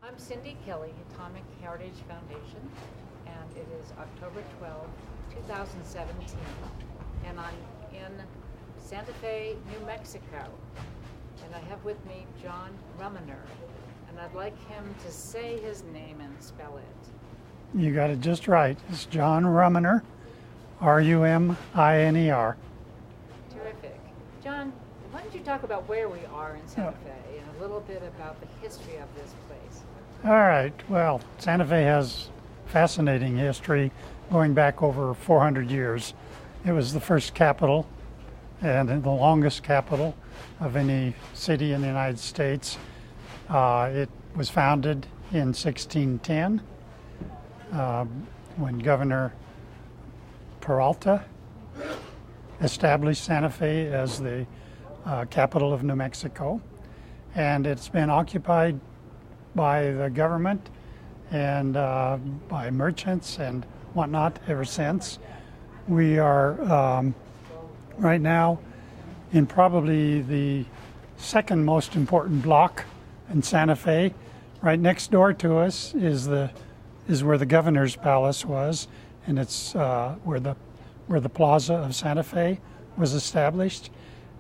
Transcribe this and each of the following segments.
I'm Cindy Kelly, Atomic Heritage Foundation, and it is October 12, 2017, and I'm in Santa Fe, New Mexico, and I have with me John Ruminer, and I'd like him to say his name and spell it. You got it just right. It's John Ruminer, R-U-M-I-N-E-R. Terrific. John, why don't you talk about where we are in Santa Fe and a little bit about the history of this place? All right. Well, Santa Fe has fascinating history going back over 400 years. It was the first capital and the longest capital of any city in the United States. It was founded in 1610 when Governor Peralta established Santa Fe as the capital of New Mexico, and it's been occupied by the government and by merchants and whatnot ever since. We are right now in probably the second most important block in Santa Fe. Right next door to us is where the governor's palace was, and it's where the Plaza of Santa Fe was established.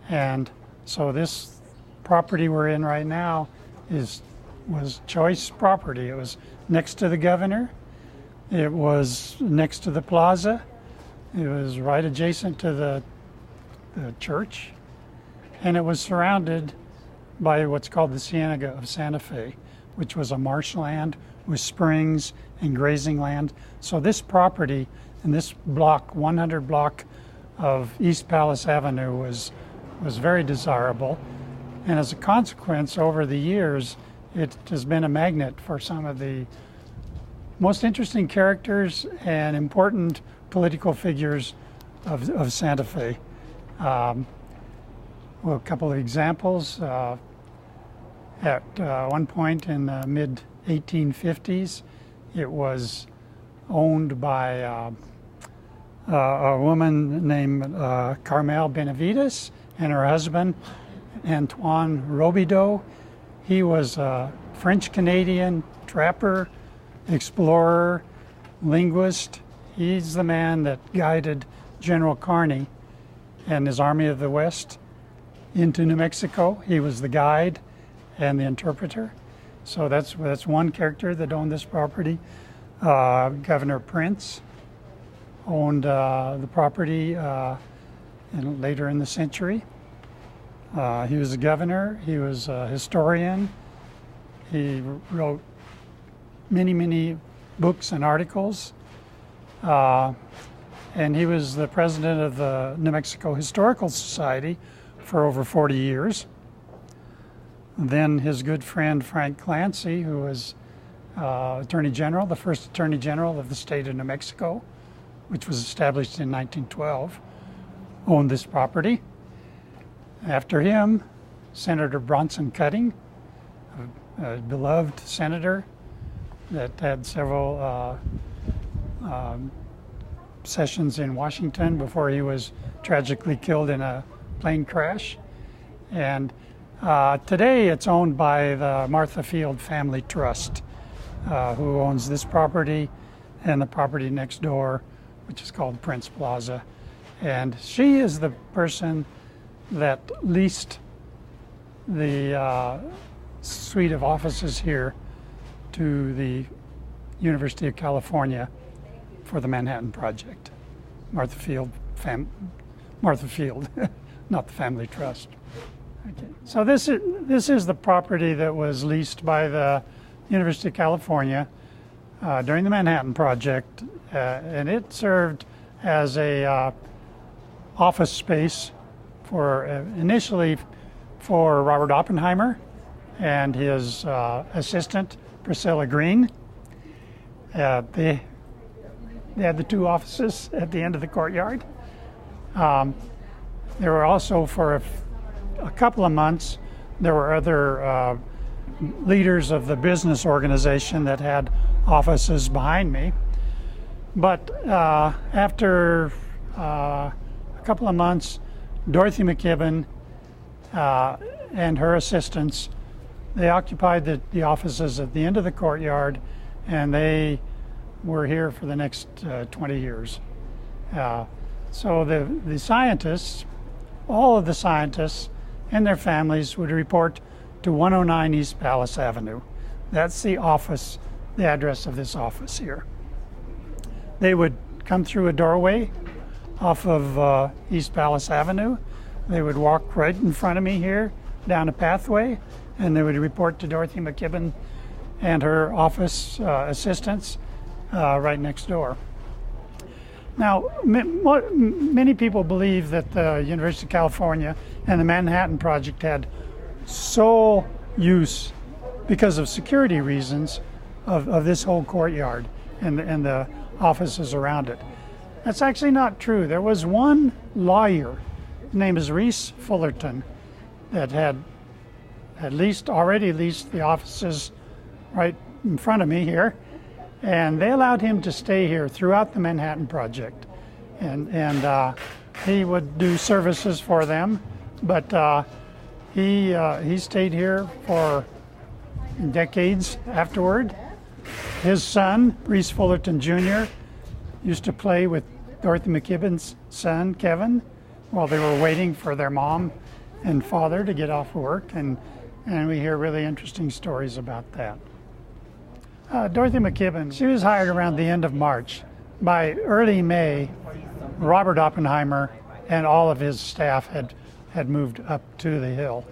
And so this property we're in right now was choice property. It was next to the governor. It was next to the plaza. It was right adjacent to the church, and it was surrounded by what's called the Cienega of Santa Fe, which was a marshland with springs and grazing land. So this property in this block, 100 block of East Palace Avenue, was very desirable. And as a consequence, over the years, it has been a magnet for some of the most interesting characters and important political figures of Santa Fe. Well, a couple of examples. At one point in the mid-1850s, it was owned by a woman named Carmel Benavides and her husband, Antoine Robideau. He was a French-Canadian trapper, explorer, linguist. He's the man that guided General Kearny and his Army of the West into New Mexico. He was the guide and the interpreter. So that's one character that owned this property. Governor Prince owned the property later in the century. He was a governor. He was a historian. He wrote many books and articles. And he was the president of the New Mexico Historical Society for over 40 years. Then his good friend Frank Clancy, who was Attorney General, the first Attorney General of the state of New Mexico, which was established in 1912, owned this property. After him, Senator Bronson Cutting, a beloved senator that had several sessions in Washington before he was tragically killed in a plane crash. And today it's owned by the Martha Field Family Trust, who owns this property and the property next door, which is called Prince Plaza. And she is the person that leased the suite of offices here to the University of California for the Manhattan Project. Martha Field, not the Family Trust. Okay. So this is the property that was leased by the University of California during the Manhattan Project, and it served as a office space for initially for Robert Oppenheimer and his assistant Priscilla Green. They had the two offices at the end of the courtyard. There were also, for a couple of months, there were other leaders of the business organization that had offices behind me. But after a couple of months, Dorothy Mckibben and her assistants, They occupied the offices at the end of the courtyard, and they were here for the next 20 years. So the scientists, all of the scientists and their families would report to 109 East Palace Avenue. That's the office, the address of this office here. They would come through a doorway off of East Palace Avenue. They would walk right in front of me here down a pathway, and they would report to Dorothy Mckibben and her office assistants right next door. Now, many people believe that the University of California and the Manhattan Project had sole use, because of security reasons, of this whole courtyard and the offices around it. That's actually not true. There was one lawyer, his name is Reese Fullerton, that had already leased the offices right in front of me here, and they allowed him to stay here throughout the Manhattan Project, and he would do services for them, but he stayed here for decades afterward. His son, Reese Fullerton Jr., used to play with Dorothy Mckibben's son, Kevin, while they were waiting for their mom and father to get off work, and we hear really interesting stories about that. Dorothy Mckibben, she was hired around the end of March. By early May, Robert Oppenheimer and all of his staff had moved up to the hill,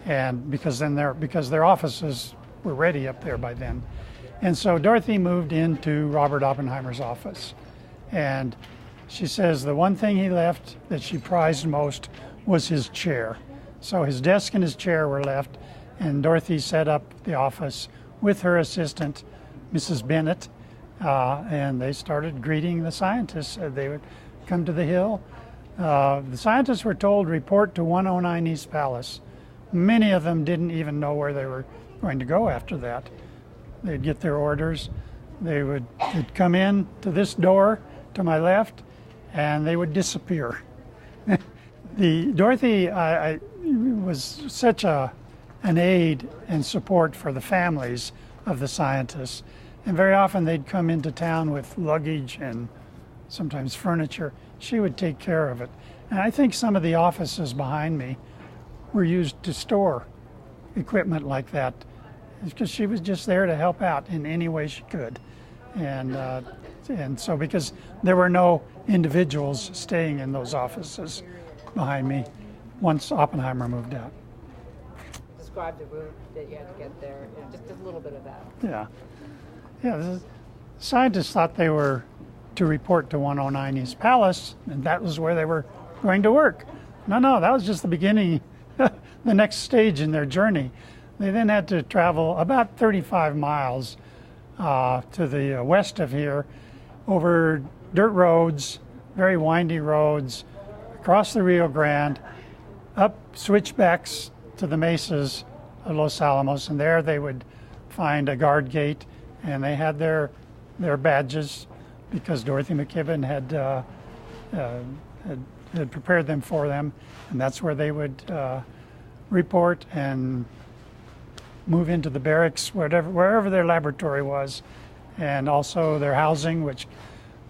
and because their offices were ready up there by then. And so Dorothy moved into Robert Oppenheimer's office, and she says the one thing he left that she prized most was his chair. So his desk and his chair were left, and Dorothy set up the office with her assistant, Mrs. Bennett, and they started greeting the scientists. They would come to the hill. The scientists were told, report to 109 East Palace. Many of them didn't even know where they were going to go after that. They'd get their orders. They'd come in to this door to my left, and they would disappear. Dorothy was such an aid and support for the families of the scientists, and very often they'd come into town with luggage and sometimes furniture. She would take care of it. And I think some of the offices behind me were used to store equipment like that, because she was just there to help out in any way she could. And so because there were no individuals staying in those offices behind me once Oppenheimer moved out. Describe the route that you had to get there, just a little bit of that. Yeah, the scientists thought they were to report to 109 East Palace, and that was where they were going to work. No, that was just the beginning, the next stage in their journey. They then had to travel about 35 miles to the west of here, over dirt roads, very windy roads, across the Rio Grande, up switchbacks to the mesas of Los Alamos, and there they would find a guard gate, and they had their badges because Dorothy Mckibben had prepared them for them, and that's where they would report and move into the barracks, wherever their laboratory was, and also their housing, which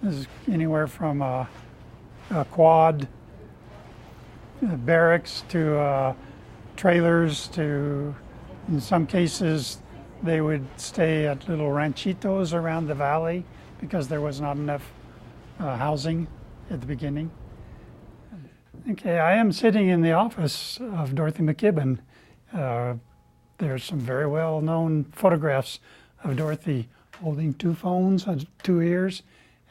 is anywhere from a quad barracks to trailers to, in some cases, they would stay at little ranchitos around the valley because there was not enough housing at the beginning. Okay, I am sitting in the office of Dorothy Mckibben. There's some very well-known photographs of Dorothy holding two phones on two ears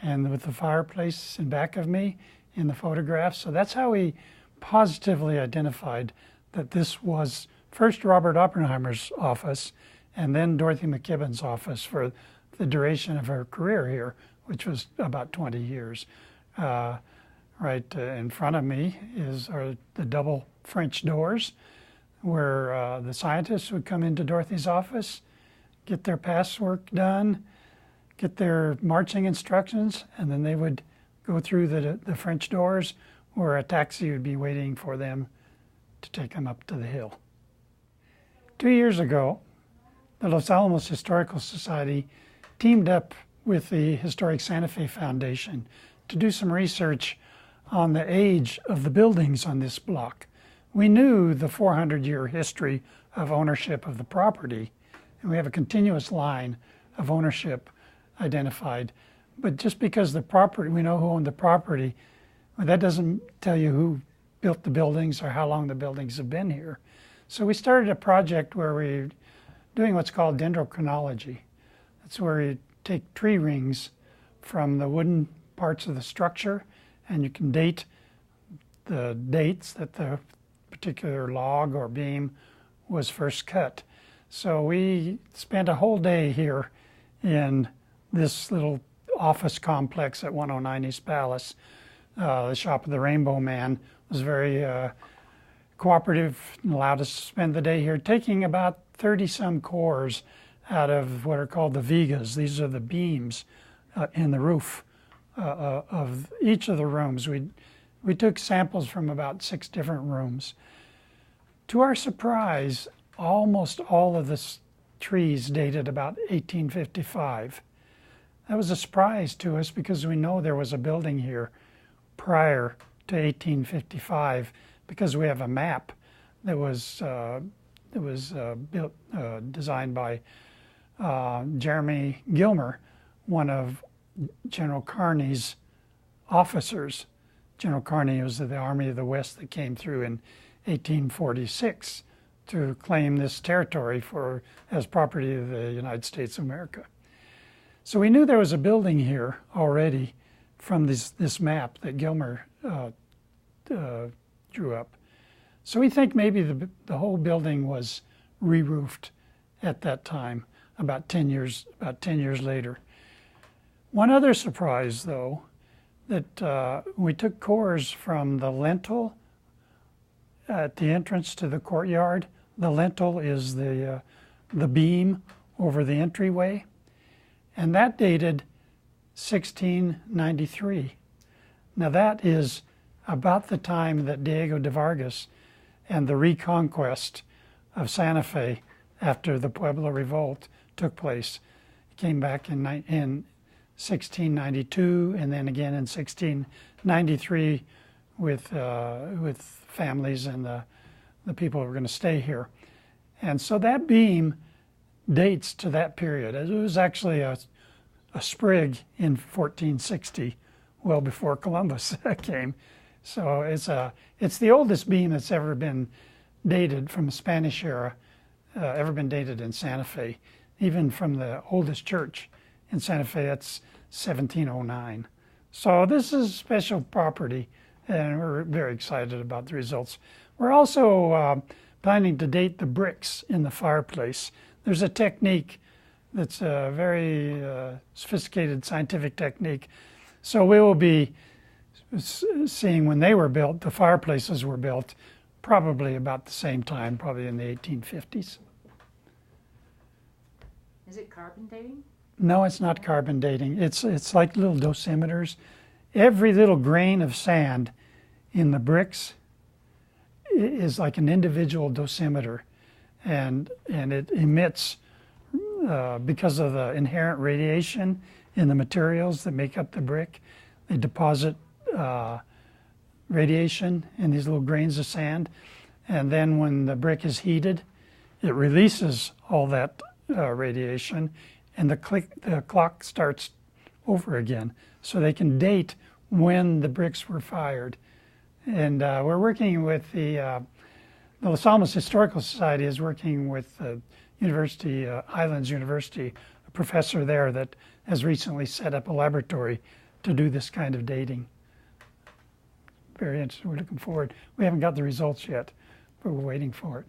and with the fireplace in back of me in the photograph. So that's how we positively identified that this was first Robert Oppenheimer's office and then Dorothy Mckibben's office for the duration of her career here, which was about 20 years. Right in front of me are the double French doors where the scientists would come into Dorothy's office, get their past work done, get their marching instructions, and then they would go through the French doors where a taxi would be waiting for them to take them up to the hill. 2 years ago, the Los Alamos Historical Society teamed up with the Historic Santa Fe Foundation to do some research on the age of the buildings on this block. We knew the 400-year history of ownership of the property, and we have a continuous line of ownership identified. But just because the property, we know who owned the property, well, that doesn't tell you who built the buildings or how long the buildings have been here. So we started a project where we're doing what's called Dendrochronology. That's where you take tree rings from the wooden parts of the structure, and you can date the dates that the particular log or beam was first cut. So we spent a whole day here in this little office complex at 109 East Palace. The Shop of the Rainbow Man was very cooperative and allowed us to spend the day here, taking about 30-some cores out of what are called the vigas. These are the beams in the roof of each of the rooms. We took samples from about 6 different rooms. To our surprise, almost all of the trees dated about 1855. That was a surprise to us because we know there was a building here prior to 1855 because we have a map that was built, designed by Jeremy Gilmer, one of General Kearny's officers. General Kearny was of the Army of the West that came through in 1846 to claim this territory as property of the United States of America. So we knew there was a building here already from this map that Gilmer drew up. So we think maybe the whole building was re-roofed at that time, about 10 years later. One other surprise, though, that we took cores from the lintel at the entrance to the courtyard. The lintel is the beam over the entryway, and that dated 1693. Now that is about the time that Diego de Vargas and the reconquest of Santa Fe after the Pueblo Revolt took place. He came back in 1692 and then again in 1693 with families and the people who were going to stay here. And so that beam dates to that period. It was actually a sprig in 1460, well before Columbus came. So it's the oldest beam that's ever been dated from the Spanish era, ever been dated in Santa Fe. Even from the oldest church in Santa Fe, that's 1709. So this is special property, and we're very excited about the results. We're also planning to date the bricks in the fireplace. There's a technique that's a very sophisticated scientific technique. So we will be seeing when they were built, the fireplaces were built probably about the same time, probably in the 1850s. Is it carbon dating? No, it's not carbon dating. It's like little dosimeters. Every little grain of sand in the bricks is like an individual dosimeter, and it emits because of the inherent radiation in the materials that make up the brick. They deposit radiation in these little grains of sand, and then when the brick is heated, it releases all that radiation, and the clock starts over again. So they can date when the bricks were fired. And we're working with the Los Alamos Historical Society is working with University, Highlands University, a professor there that has recently set up a laboratory to do this kind of dating. Very interesting. We're looking forward. We haven't got the results yet, but we're waiting for it.